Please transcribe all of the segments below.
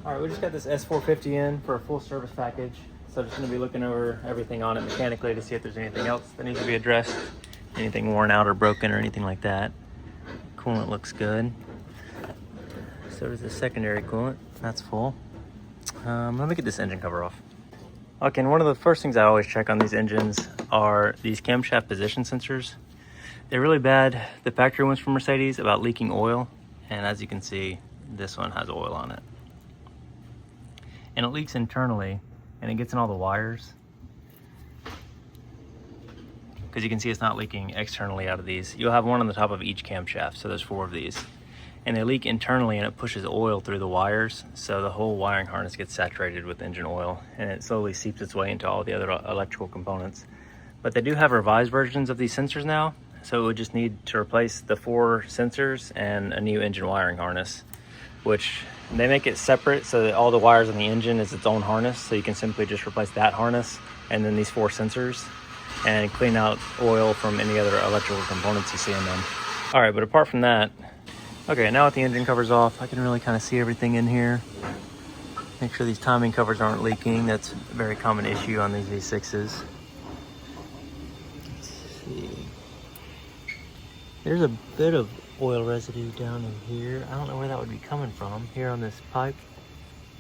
All right, we just got this S450 in for a full service package. So I'm just gonna be looking over everything on it mechanically to see if there's anything else that needs to be addressed, anything worn out or broken or anything like that. Coolant looks good. So does the secondary coolant, that's full. Let me get this engine cover off. Okay, and one of the first things I always check on these engines are these camshaft position sensors. They're really bad. The factory ones from Mercedes about leaking oil, and as you can see, this one has oil on it. And it leaks internally, and it gets in all the wires. Because you can see it's not leaking externally out of these. You'll have one on the top of each camshaft, so there's 4 of these. And they leak internally, and it pushes oil through the wires, so the whole wiring harness gets saturated with engine oil, and it slowly seeps its way into all the other electrical components. But they do have revised versions of these sensors now, so it would just need to replace the 4 sensors and a new engine wiring harness, which they make it separate so that all the wires on the engine is its own harness, so you can simply just replace that harness and then these 4 sensors and clean out oil from any other electrical components you see in them. All right, but apart from that, okay, now with the engine covers off, I can really kind of see everything in here. Make sure these timing covers aren't leaking. That's a very common issue on these V6s. Let's see. There's a bit of oil residue down in here. I don't know where that would be coming from. Here on this pipe,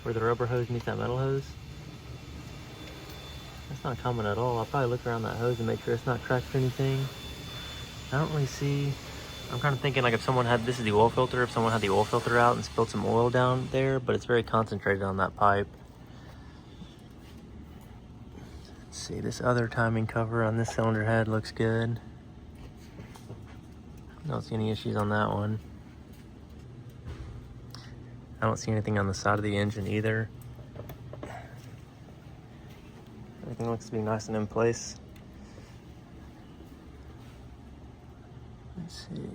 where the rubber hose meets that metal hose. That's not common at all. I'll probably look around that hose and make sure it's not cracked or anything. I don't really see. I'm kind of thinking like if someone had, this is the oil filter, if someone had the oil filter out and spilled some oil down there, but it's very concentrated on that pipe. Let's see, this other timing cover on this cylinder head looks good. I don't see any issues on that one. I don't see anything on the side of the engine either. Everything looks to be nice and in place. Let's see.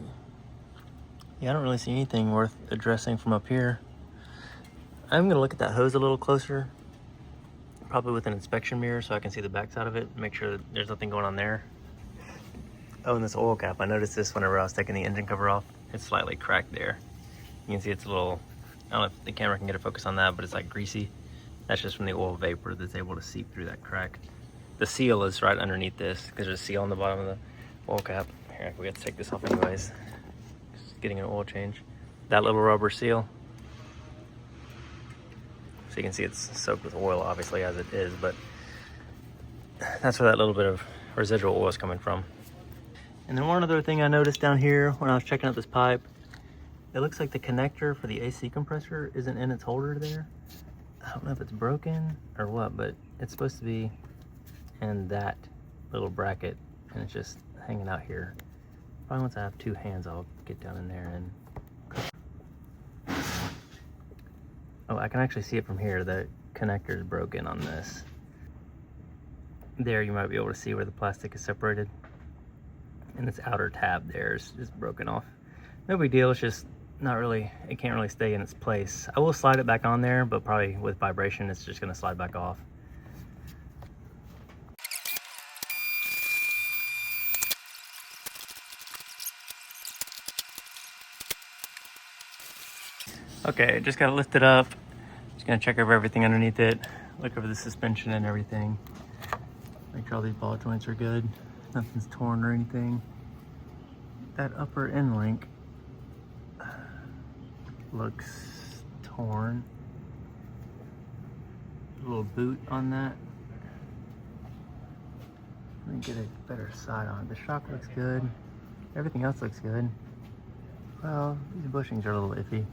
Yeah, I don't really see anything worth addressing from up here. I'm gonna look at that hose a little closer, probably with an inspection mirror so I can see the backside of it, make sure that there's nothing going on there. Oh, and this oil cap, I noticed this whenever I was taking the engine cover off. It's slightly cracked there. You can see it's a little, I don't know if the camera can get a focus on that, but it's like greasy. That's just from the oil vapor that's able to seep through that crack. The seal is right underneath this, because there's a seal on the bottom of the oil cap. Here, we got to take this off anyways. Just getting an oil change. That little rubber seal. So you can see it's soaked with oil, obviously, as it is, but that's where that little bit of residual oil is coming from. And then one other thing I noticed down here when I was checking out this pipe, it looks like the connector for the AC compressor isn't in its holder there. I don't know if it's broken or what, but it's supposed to be in that little bracket, and it's just hanging out here. Probably once I have 2 hands, I'll get down in there and... Oh, I can actually see it from here. The connector is broken on this. There, you might be able to see where the plastic is separated. And this outer tab there is just broken off. No big deal, it's just not really, it can't really stay in its place. I will slide it back on there, but probably with vibration, it's just gonna slide back off. Okay, just got it lifted up. Just gonna check over everything underneath it, look over the suspension and everything. Make sure all these ball joints are good. Nothing's torn or anything. That upper end link looks torn. A little boot on that. Let me get a better side on it. The shock looks good. Everything else looks good. Well, these bushings are a little iffy.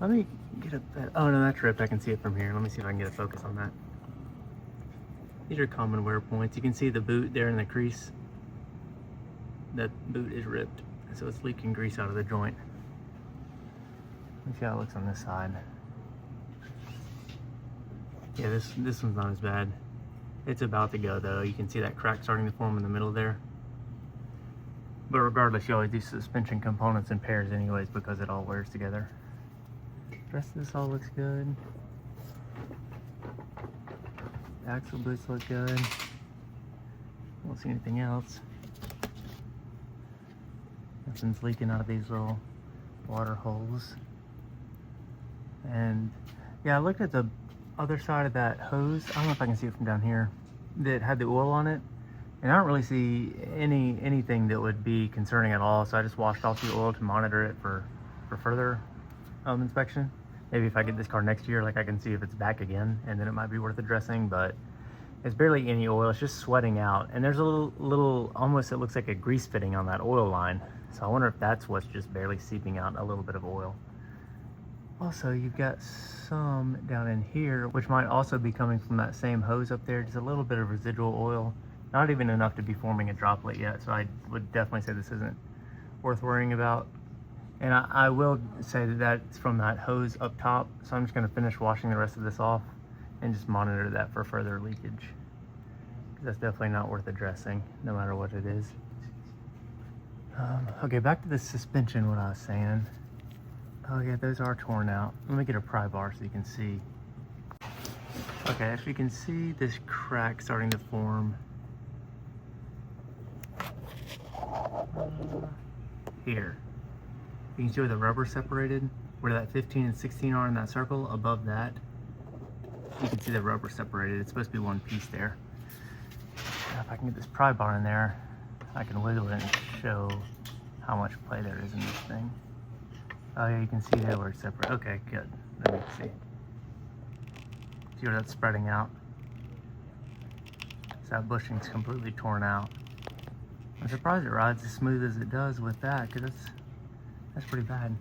Let me get a better, oh no, that's ripped. I can see it from here. Let me see if I can get a focus on that. These are common wear points. You can see the boot there in the crease. That boot is ripped, so it's leaking grease out of the joint. Let's see how it looks on this side. Yeah, this one's not as bad. It's about to go though. You can see that crack starting to form in the middle there. But regardless, you always do suspension components in pairs anyways because it all wears together. The rest of this all looks good. The axle boots look good. Don't see anything else. Nothing's leaking out of these little water holes. And Yeah, I looked at the other side of that hose. I don't know if I can see it from down here. That had the oil on it. And I don't really see anything that would be concerning at all. So I just washed off the oil to monitor it for further inspection. Maybe if I get this car next year, like I can see if it's back again, and then it might be worth addressing, but it's barely any oil. It's just sweating out. And there's a little, almost it looks like a grease fitting on that oil line. So I wonder if that's what's just barely seeping out a little bit of oil. Also, you've got some down in here, which might also be coming from that same hose up there. Just a little bit of residual oil. Not even enough to be forming a droplet yet. So I would definitely say this isn't worth worrying about. And I will say that that's from that hose up top. So I'm just gonna finish washing the rest of this off and just monitor that for further leakage. That's definitely not worth addressing, no matter what it is. Okay, back to the suspension, what I was saying. Oh yeah, those are torn out. Let me get a pry bar so you can see. Okay, as you can see, this crack starting to form here. You can see where the rubber separated, where that 15 and 16 are in that circle. Above that, you can see the rubber separated. It's supposed to be one piece there. Now, if I can get this pry bar in there, I can wiggle it and show how much play there is in this thing. Oh yeah, you can see there where it's separate. Okay, good. Let me see. See where that's spreading out? So that bushing's completely torn out. I'm surprised it rides as smooth as it does with that, because that's pretty bad.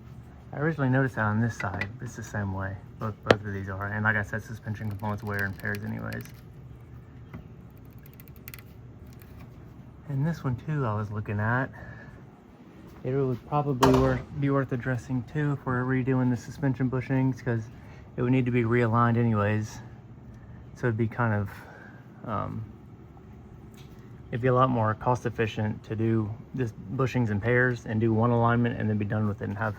I originally noticed that on this side, but it's the same way. Both of these are. And like I said, suspension components wear in pairs anyways. And this one too, I was looking at. It would probably be worth addressing too if we're redoing the suspension bushings, because it would need to be realigned anyways. So it'd be kind of, it'd be a lot more cost efficient to do this bushings in pairs and do one alignment and then be done with it and have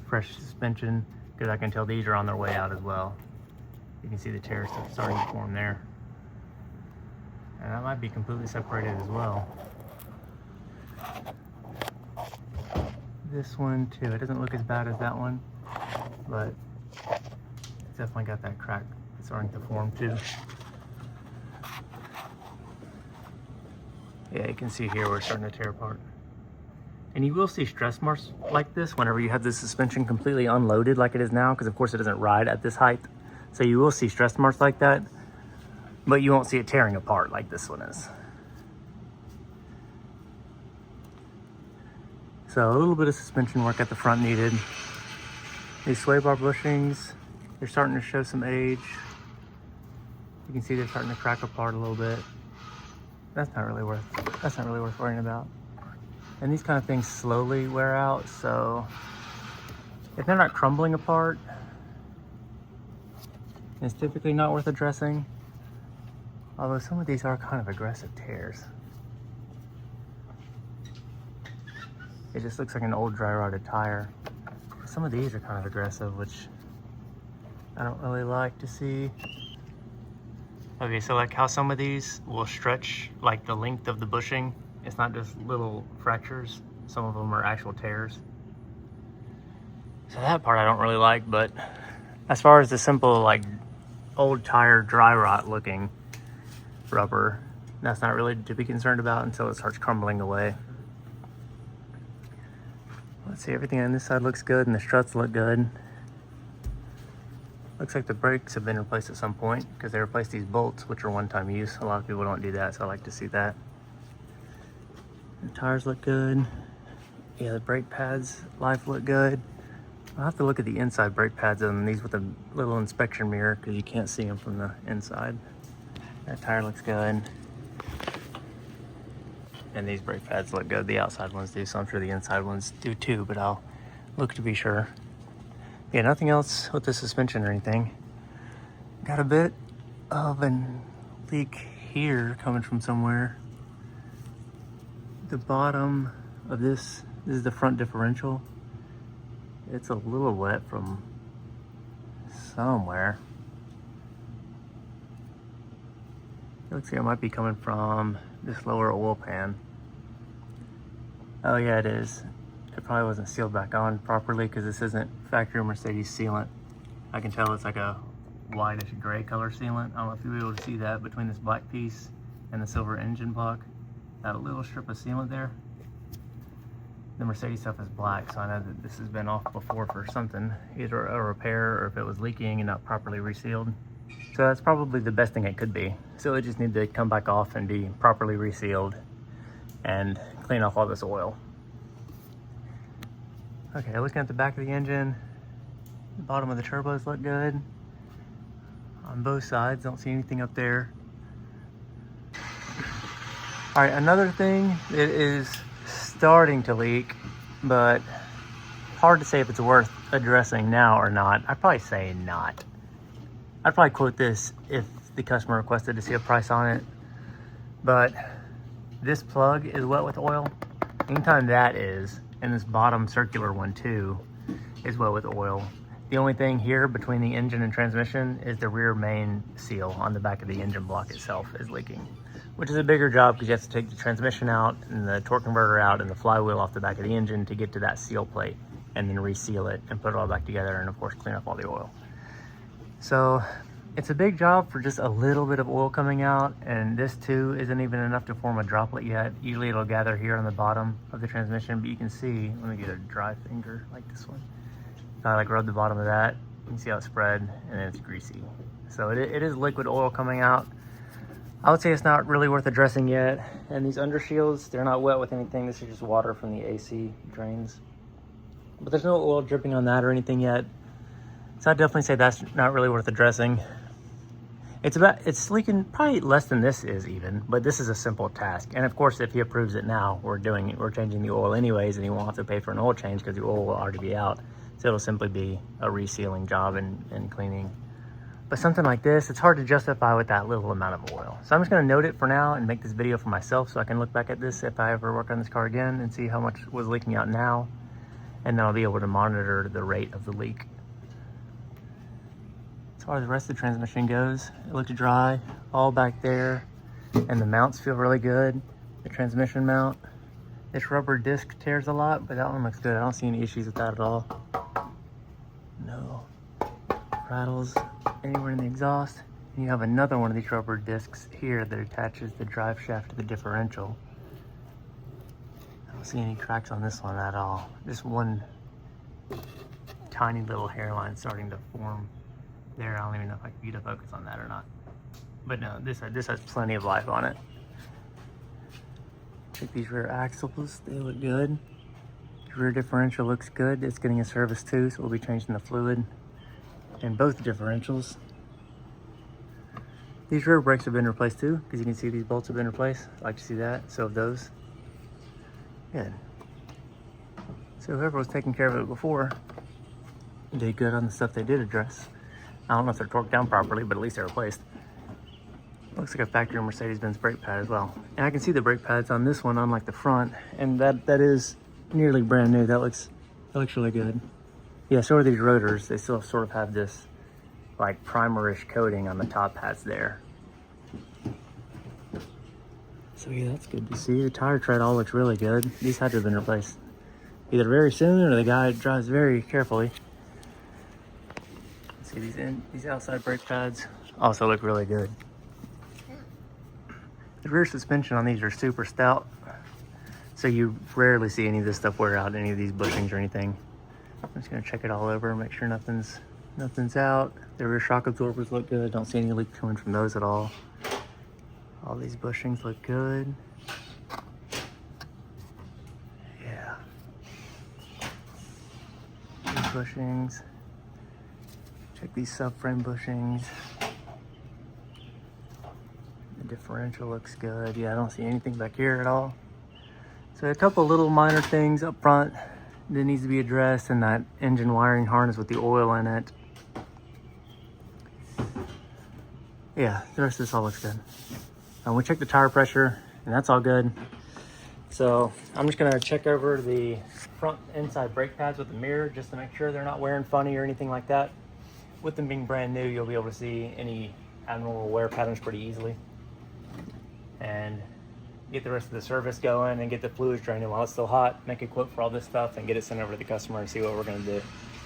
fresh suspension, because I can tell these are on their way out as well. You can see the tears starting to form there. And that might be completely separated as well. This one too, it doesn't look as bad as that one, but it's definitely got that crack that's starting to form too. Yeah, you can see here where it's starting to tear apart. And you will see stress marks like this whenever you have the suspension completely unloaded like it is now, because of course it doesn't ride at this height. So you will see stress marks like that, but you won't see it tearing apart like this one is. So a little bit of suspension work at the front needed. These sway bar bushings, they're starting to show some age. You can see they're starting to crack apart a little bit. That's not really worth worrying about. And these kind of things slowly wear out, so if they're not crumbling apart, it's typically not worth addressing. Although some of these are kind of aggressive tears. It just looks like an old dry rotted tire. Some of these are kind of aggressive, which I don't really like to see. Okay, so like how some of these will stretch like the length of the bushing. It's not just little fractures. Some of them are actual tears. So that part I don't really like, but as far as the simple like old tire dry rot looking rubber, that's not really to be concerned about until it starts crumbling away. Let's see, everything on this side looks good and the struts look good. Looks like the brakes have been replaced at some point because they replaced these bolts, which are one-time use. A lot of people don't do that, so I like to see that. The tires look good. Yeah, the brake pads, life look good. I'll have to look at the inside brake pads on these with a little inspection mirror because you can't see them from the inside. That tire looks good. And these brake pads look good. The outside ones do, so I'm sure the inside ones do too, but I'll look to be sure. Yeah, nothing else with the suspension or anything. Got a bit of a leak here coming from somewhere. The bottom of this is the front differential. It's a little wet from somewhere. It looks like it might be coming from this lower oil pan. Oh yeah, it is. It probably wasn't sealed back on properly because this isn't factory Mercedes sealant. I can tell it's like a whitish gray color sealant. I don't know if you'll be able to see that between this black piece and the silver engine block. That little strip of sealant there. The Mercedes stuff is black, so I know that this has been off before for something, either a repair or if it was leaking and not properly resealed. So that's probably the best thing it could be. So it just needs to come back off and be properly resealed and clean off all this oil. Okay, looking at the back of the engine, the bottom of the turbos look good. On both sides, don't see anything up there. All right, another thing that is starting to leak, but hard to say if it's worth addressing now or not. I'd probably say not. I'd probably quote this if the customer requested to see a price on it, but this plug is wet with oil. Anytime that is, and this bottom circular one too, is wet with oil. The only thing here between the engine and transmission is the rear main seal on the back of the engine block itself is leaking, which is a bigger job because you have to take the transmission out and the torque converter out and the flywheel off the back of the engine to get to that seal plate and then reseal it and put it all back together and of course clean up all the oil. So it's a big job for just a little bit of oil coming out, and this too isn't even enough to form a droplet yet. Usually it'll gather here on the bottom of the transmission, but you can see, let me get a dry finger like this one. I like rub the bottom of that, you can see how it's spread, and then it's greasy. So it is liquid oil coming out. I would say it's not really worth addressing yet. And these under shields, they're not wet with anything. This is just water from the AC drains. But there's no oil dripping on that or anything yet. So I'd definitely say that's not really worth addressing. It's leaking probably less than this is even, but this is a simple task. And of course, if he approves it now, we're changing the oil anyways, and he won't have to pay for an oil change because the oil will already be out. So it'll simply be a resealing job and cleaning. But something like this, it's hard to justify with that little amount of oil. So I'm just gonna note it for now and make this video for myself so I can look back at this if I ever work on this car again and see how much was leaking out now. And then I'll be able to monitor the rate of the leak. As far as the rest of the transmission goes, it looks dry, all back there. And the mounts feel really good. The transmission mount. This rubber disc tears a lot, but that one looks good. I don't see any issues with that at all. No rattles anywhere in the exhaust. And you have another one of these rubber discs here that attaches the drive shaft to the differential. I don't see any cracks on this one at all. Just one tiny little hairline starting to form there. I don't even know if I can get a focus on that or not. But no, this has plenty of life on it. Check these rear axles, they look good. The rear differential looks good. It's getting a service too, so we'll be changing the fluid in both differentials. These rear brakes have been replaced too, because you can see these bolts have been replaced. I like to see that, so have those. Good. So whoever was taking care of it before did good on the stuff they did address. I don't know if they're torqued down properly, but at least they're replaced. Looks like a factory Mercedes-Benz brake pad as well. And I can see the brake pads on this one, unlike the front, and that is nearly brand new. That looks really good. Yeah, so are these rotors. They still sort of have this like primerish coating on the top pads there. So yeah, that's good to see. The tire tread all looks really good. These had to have been replaced either very soon or the guy drives very carefully. See these outside brake pads also look really good. The rear suspension on these are super stout, so you rarely see any of this stuff wear out, any of these bushings or anything. I'm just gonna check it all over, make sure nothing's out. The rear shock absorbers look good. Don't see any leak coming from those at all. All these bushings look good. Yeah. These bushings. Check these subframe bushings. The differential looks good. Yeah, I don't see anything back here at all. So a couple little minor things up front that needs to be addressed, and that engine wiring harness with the oil in it. Yeah, the rest of this all looks good. We checked the tire pressure and that's all good. So I'm just gonna check over the front inside brake pads with the mirror just to make sure they're not wearing funny or anything like that. With them being brand new, you'll be able to see any abnormal wear patterns pretty easily. And get the rest of the service going and get the fluids draining while it's still hot, make a quote for all this stuff and get it sent over to the customer and see what we're gonna do.